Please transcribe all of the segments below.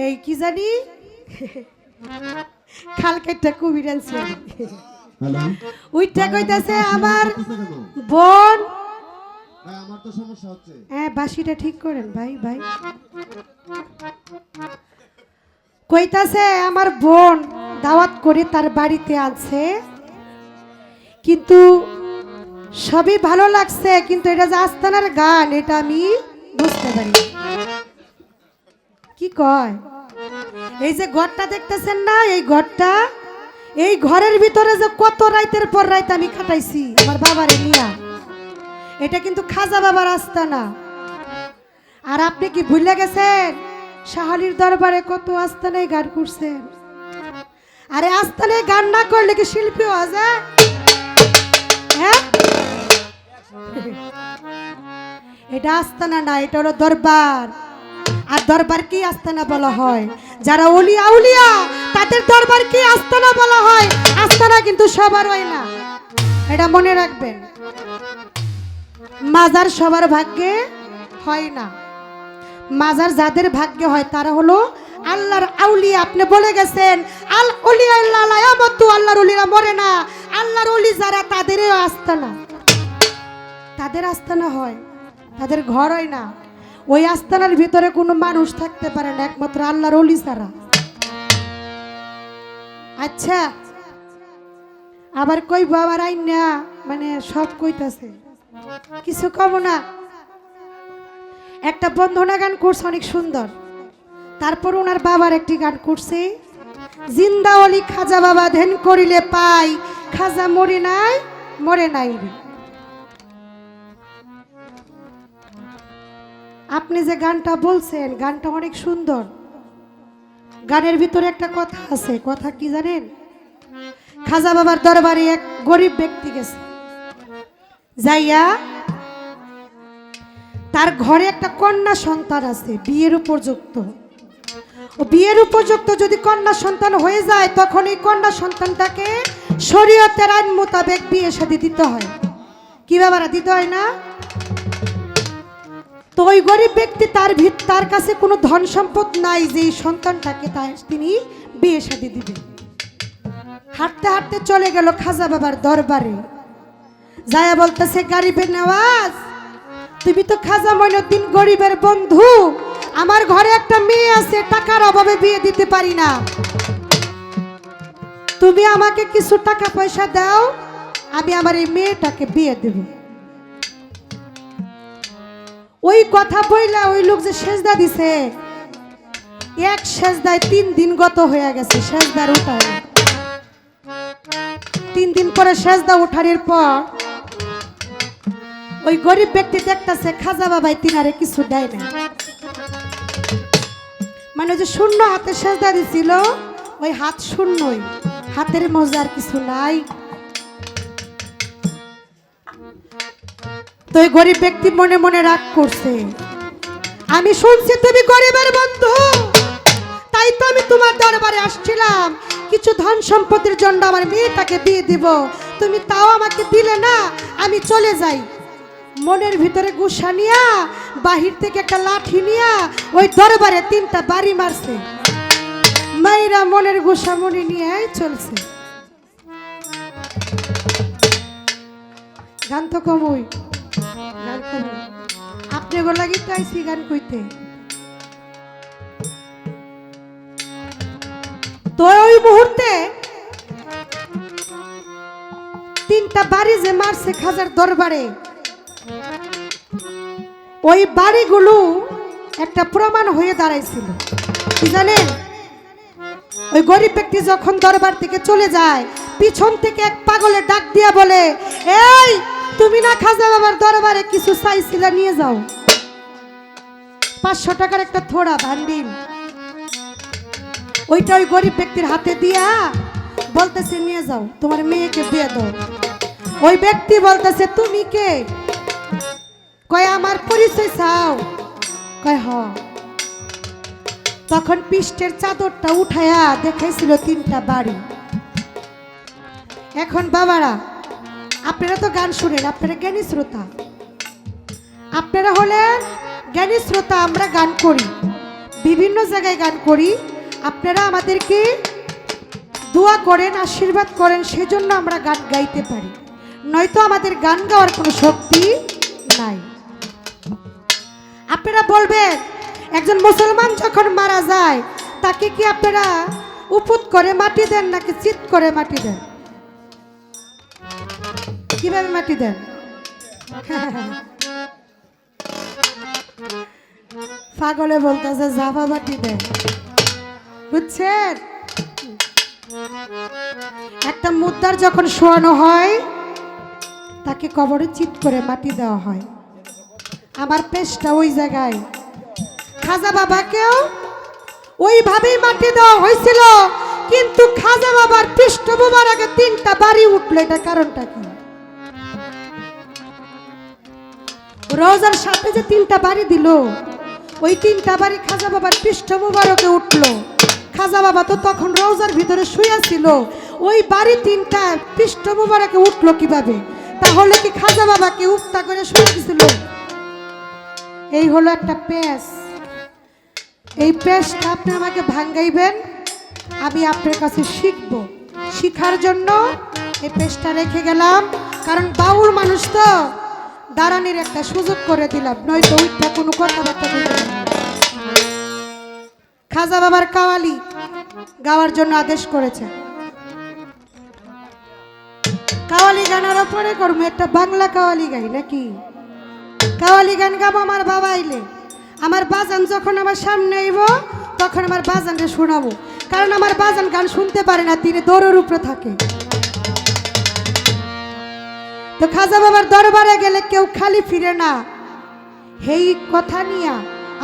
এই কি জানি খাল কেটে কুমির আনছে হ্যালো উইটা কইতাছে আমার বোন ভাই আমার তো সমস্যা হচ্ছে হ্যাঁ বাসিটা ঠিক করেন ভাই ভাই কইতাছে আমার বোন দাওয়াত করে তার বাড়িতে আছে কিন্তু সবই ভালো লাগছে কিন্তু এটা যে আস্তানার গান এটা আমি বুঝতে পারি কি কয় এই যে ঘরটা দেখতেছেন না এই ঘরটা এই ঘরের ভিতরে যে কত রাইতের পর রাত আমি কাটাইছি আমার বাবারে নিয়া এটা কিন্তু খাজা বাবার আস্তানা আর আপনি কি ভুলে গেছেন শাহালির দরবারে কত আস্তানায় গান করছেন আরে আস্তানায় গান না করলে কি শিল্পী হওয়া যায় হ্যাঁ এটা আস্তানা না এটা হলো দরবার আর দরবার কি আস্তানা বলা হয় যারা ওলি আউলিয়া তাদের দরবার কি আস্তানা বলা হয় আস্তানা কিন্তু সবার হয় না এটা মনে রাখবেন মাজার সবার ভাগ্যে হয় না মাজার যাদের ভাগ্যে হয় তারা হলো আল্লাহর আউলিয়া আপনি বলে গেছেন আল ওলিয়া আল্লাহ লায়ামতু আল্লাহর ওলিরা মরে না আল্লাহর ওলি যারা তাদেরই আস্তানা তাদের আস্তানা হয় তাদের ঘর হয় না ওই আস্তানার ভিতরে কোনো মানুষ থাকতে পারে না একমাত্র আল্লাহর ওলি ছাড়া আচ্ছা আবার কই বাবার আইন না মানে সব কইতাছে কিছু কম না একটা বন্ধনা গান করছে অনেক সুন্দর তারপর ওনার বাবার একটি গান করছে জিন্দা অলি খাজা বাবা ধ্যান করিলে পাই খাজা মরে নাই রে আপনি যে গানটা বলছেন গানটা অনেক সুন্দর গানের ভিতরে একটা কথা আছে কথা কি জানেন খাজা বাবার দরবারে এক গরিব ব্যক্তি গেছে যাইয়া তার ঘরে একটা কন্যা সন্তান আছে বিয়ের উপযুক্ত ও বিয়ের উপযুক্ত যদি কন্যা সন্তান হয়ে যায় তখন এই কন্যা সন্তানটাকে শরীয়তের আইন মোতাবেক বিয়ে শাদী দিতে হয় কি বাবারা দিতে হয় না তো ওই গরিব ব্যক্তি তার কাছে কোনো ধন সম্পদ নাই যে এই সন্তানটাকে তিনি বিয়ে শাদী দিবেন হাঁটতে হাঁটতে চলে গেল খাজা বাবার দরবারে যায়া বলতেছে গরিবের নওয়াজ তুমি তো খাজা মঈনুদ্দিন গরিবের বন্ধু আমার ঘরে একটা মেয়ে আছে টাকার অভাবে বিয়ে দিতে পারি না তুমি আমাকে কিছু টাকা পয়সা দাও আমি আমার এই মেয়েটাকে বিয়ে দেব ওই কথা বইলা ওই লোক যে সেজদা দিছে এক সেজদায় 3 দিন গত হয়ে গেছে সেজদার উঠায় 3 দিন পরে সেজদা উঠানোর পর ওই গরিব ব্যক্তি দেখতেছে খাজা বাবাই তিনারে কিছু দেয় না মানে যে শূন্য হাতে সেজদা দিছিল ওই হাত শূন্যই হাতের মজার কিছু নাই তো ওই গরিব ব্যক্তি মনে মনে রাগ করছে আমি শুনছি তুমি গরিবের বন্ধু তাই তো আমি তোমার দরবারে আসছিলাম কিছু ধন সম্পদের জন্য আমার মেয়েটাকে বিয়ে দিব তুমি তাও আমাকে দিলে না আমি চলে যাই মনের ভিতরে গুসা নিয়া বাহির থেকে একটা লাঠি নিয়া ওই দরবারে 3টা বাড়ি মারছে মাইরা মনের গুসা মনে নিয়ে চলছে গান তো কমই গান কমই আপনি গোলাগি চাইছি গান কইতে তো ওই মুহূর্তে 3টা বাড়ি যে মারছে খাজার দরবারে ওই বাড়িগুলো একটা প্রমাণ হয়ে দাঁড়াইছিল কি জানেন ওই গরিব ব্যক্তি যখন দরবার থেকে চলে যায় পিছন থেকে এক পাগলে ডাক দিয়া বলে এই তুমি না খাজা বাবার দরবারে কিছু চাইছিলা নিয়ে যাও 500 টাকার একটা থোড়া ভান্ডিল ওইটা ওই গরিব ব্যক্তির হাতে দিয়া বলতেছে নিয়ে যাও তোমার মেয়েকে বিয়ে দাও ওই ব্যক্তি বলতেছে তুমি কে কয় আমার পরিচয় চাও কয় হ তখন পৃষ্ঠের চাদরটা উঠায়া দেখাইছিল 3টা বাড়ি এখন বাবারা আপনারা তো গান শুনেন আপনারা জ্ঞানী শ্রোতা আপনারা হলেন জ্ঞানী শ্রোতা আমরা গান করি বিভিন্ন জায়গায় গান করি, আপনারা আমাদেরকে দোয়া করেন, আশীর্বাদ করেন, সেজন্য আমরা গান গাইতে পারি, নয়তো আমাদের গান গাওয়ার কোনো শক্তি নাই। আপনারা বলবেন একজন মুসলমান যখন মারা যায় তাকে কি আপনারা উপুত করে মাটি দেন নাকি চিত করে মাটি দেন? কিভাবে মাটি দেন? পাগলে বলতেছে জাভা মাটি দেন, বুঝছেন? একটা মুদ্রার যখন শোয়ানো হয় তাকে কবরে চিত করে মাটি দেওয়া হয়। আমার পেশটা ওই জায়গায়, খাজা বাবাকেও ওইভাবেই মাটি দেওয়া হয়েছিল, কিন্তু খাজা বাবার পৃষ্ঠভূমির আগে 3টা বাড়ি উঠলো। এটা কারণটা কি? রোজার সাথে যে 3টা বাড়ি দিল, ওই 3টা বাড়ি খাজা বাবার পৃষ্ঠভূমিকে উঠলো। খাজা বাবা তো তখন রোজার ভিতরে শুয়ে ছিল, ওই বাড়ি 3টা পৃষ্ঠভূমিকে উঠলো কিভাবে? তাহলে কি খাজা বাবাকে উফতা করে শুয়ে দিছিল? এই হলো একটা পেশ। এই পেশটা আপনি আমাকে ভাঙ্গাইবেন, আমি আপনার কাছে শিখবো। শিখার জন্য এই পেশটা রেখে গেলাম, কারণ বাউল মানুষ তো দাঁড়ানির একটা সুযোগ করে দিলাম, নয়তো উঠা কোনো কথাবার্তা বলতে না। খাজা বাবার কাওয়ালি গাওয়ার জন্য আদেশ করেছে। কাওয়ালি গানের পরে করবো একটা বাংলা কাওয়ালি গাই নাকি? কাওয়ালি গান গাবো আমার বাবা আইলে, আমার বাজান যখন আমার সামনে আইব তখন আমার বাজানকে শোনাবো, কারণ আমার বাজান গান শুনতে পারে না, তিনি দৌড়ের উপরে থাকে। তো খাজা বাবার দরবারে গেলে কেউ খালি ফিরে না, এই কথা নিয়ে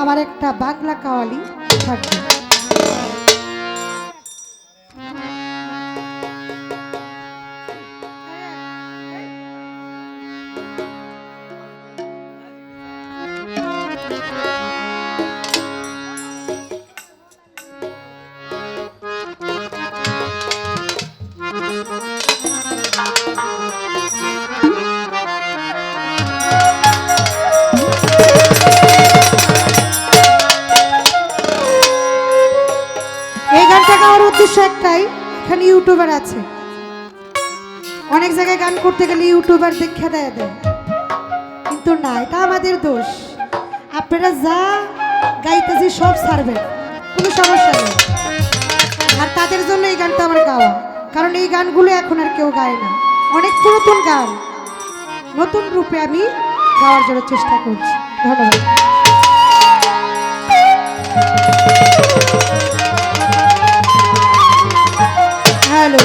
আমার একটা বাংলা কাওয়ালি থাকবে। উদ্দেশ্য একটাই, এখানে ইউটিউবার আছে, অনেক জায়গায় গান করতে গেলে ইউটিউবার দেখে দেয়, কিন্তু না, এটা আমাদের দোষ। আপনারা যা গাইতেছি সব ছাড়বেন, কোনো সমস্যা নেই। আর তাদের জন্য এই গানটা আমার গাওয়া, কারণ এই গানগুলো এখন আর কেউ গায় না, অনেক পুরাতন গান নতুন রূপে আমি গাওয়ার জন্য চেষ্টা করছি। ধন্যবাদ। হ্যালো,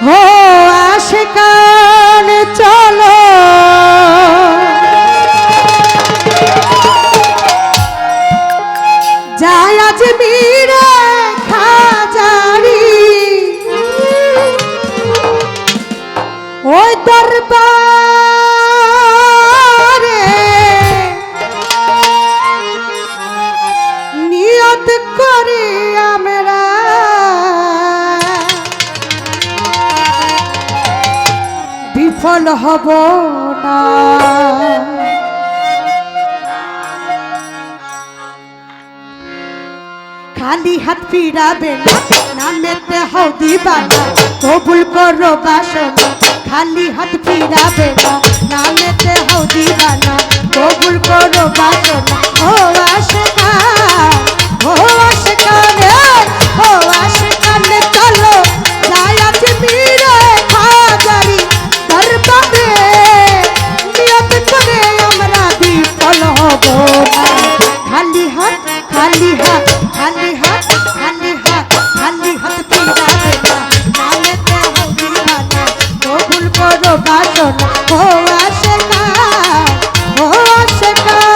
হো আশিকান চলো যায় আজমির খাজারি, ওই দরবারে নিয়ত করি আমরা বিফল হব না। খালি হাত ফিরাবে না, নামেতে হও দিবানা, কবুল করো বাসনা। খালি হাত ফিরাবে না, নামেতে হও দিবানা, কবুল করো বাসনা। ও আশিকান, ও আশিকান, ও আশিকান চলো যায় আজমির খাজারি দরবারে, নিয়ত করে আমরা বিফল হব না। খালি হাত, খালি হাত, খালি হাত, খালি হাত, খালি হাত ফিরাবে না, নামেতে হও দিবানা, কবুল করো বাসনা। ও আশিকান, ও আশিকান।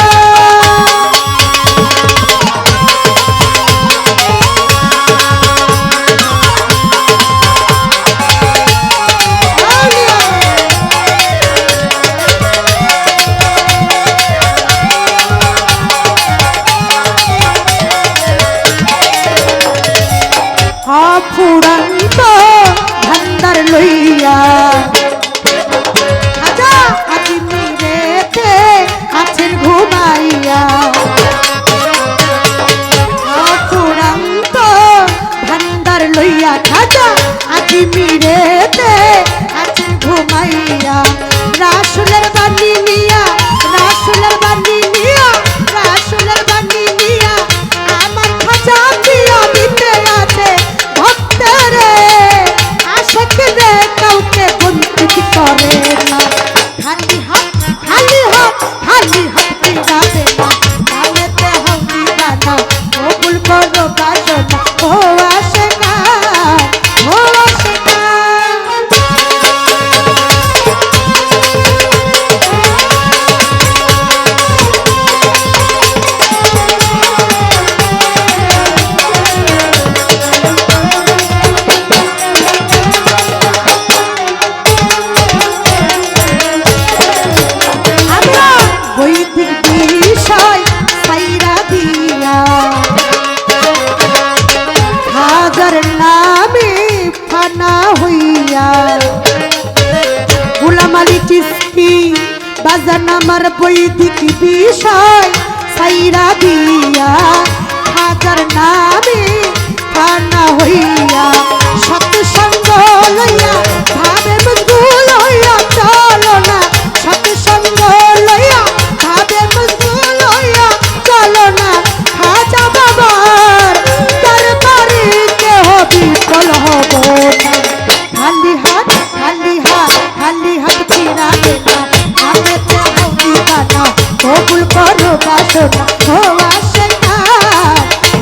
বাসনা ও আশিকা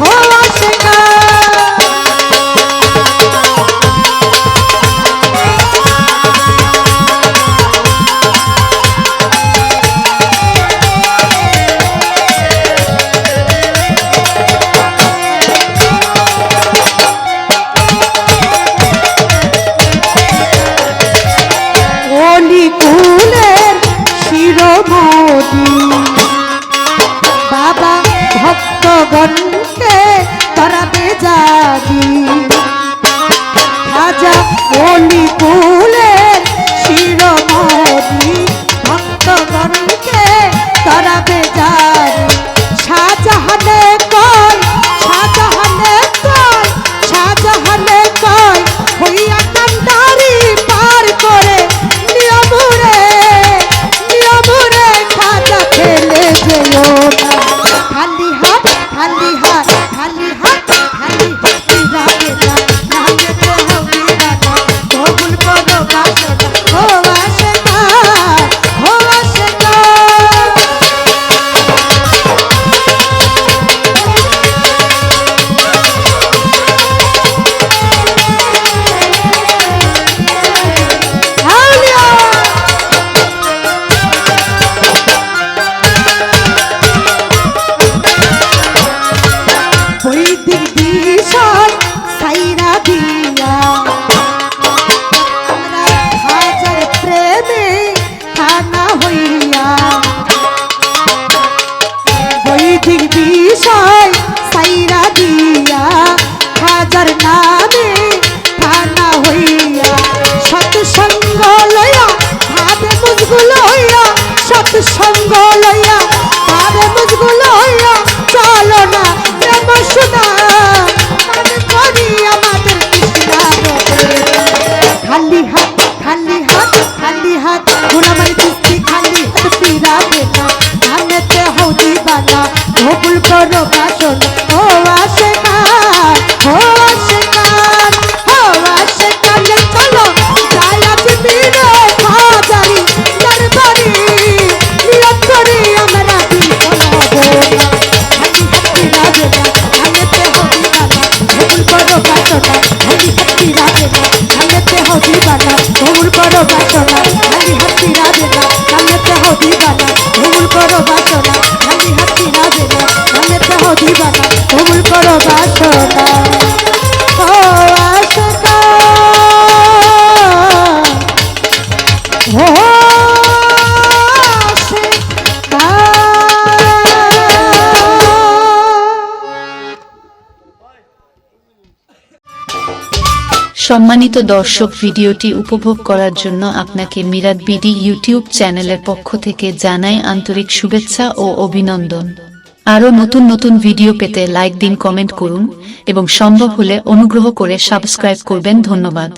ও আশিকা অলিকুলের শিরোমণি বাবা ভক্তগণকে করাবে জানি রাজা অলিকুলের শিরোমণি ভক্তগণকে করাবে জানি শাহজাহানে কয় শাহজাহানে কয় শাহজাহানে কয় হইয়া কান্ডারি পার করে নিয়মরে খাজা ফেলে যেও না খালি হাত খালি হাত খালি হাত খালি হাত ফিরাবে না নামেতে হবে না কবুল করো বাসনা ও আশিকা ও আশিকা বৈদিক বিষয় সাইরা দিয়া আমরা হাজার প্রেমে খানা হইয়া বৈদিক বিষয় সাইরা দিয়া হাজার নামে খানা হইয়া সৎসঙ্গ লইয়া ভাবে মুজগুলো হইয়া সৎসঙ্গ লইয়া ভাবে মুজগুলো হইয়া চলো না প্রেম শোনা মনে করি আমাদের কৃষ্ণা খালি হাত খালি হাত খালি হাত ঘোড়ামারি কিস্তি খালি হাত ফিরাবে না নামেতে হও দিবানা কবুল করো বাসনা ও আশিকা ও আশিকা ও আশিকা চলো যাই আজ মিলে খাজারি দরবারি নিয়ত করি আমরা দিল বলাবো খালি হাত ফিরাবে না নামেতে হও দিবানা কবুল করো বাসনা খালি হাত ফিরাবে না নামেতে হও দিবানা কবুল করো বাসনা খালি হাত ফিরাবে না নামেতে হও দিবানা কবুল করো বাসনা খালি হাত ফিরাবে না নামেতে হও দিবানা কবুল করো বাসনা ও আশিকা ও সম্মানিত দর্শক, ভিডিওটি উপভোগ করার জন্য আপনাকে মিরাত বিডি ইউটিউব চ্যানেলের পক্ষ থেকে জানাই আন্তরিক শুভেচ্ছা ও অভিনন্দন। আরও নতুন নতুন ভিডিও পেতে লাইক দিন, কমেন্ট করুন এবং সম্ভব হলে অনুগ্রহ করে সাবস্ক্রাইব করবেন। ধন্যবাদ।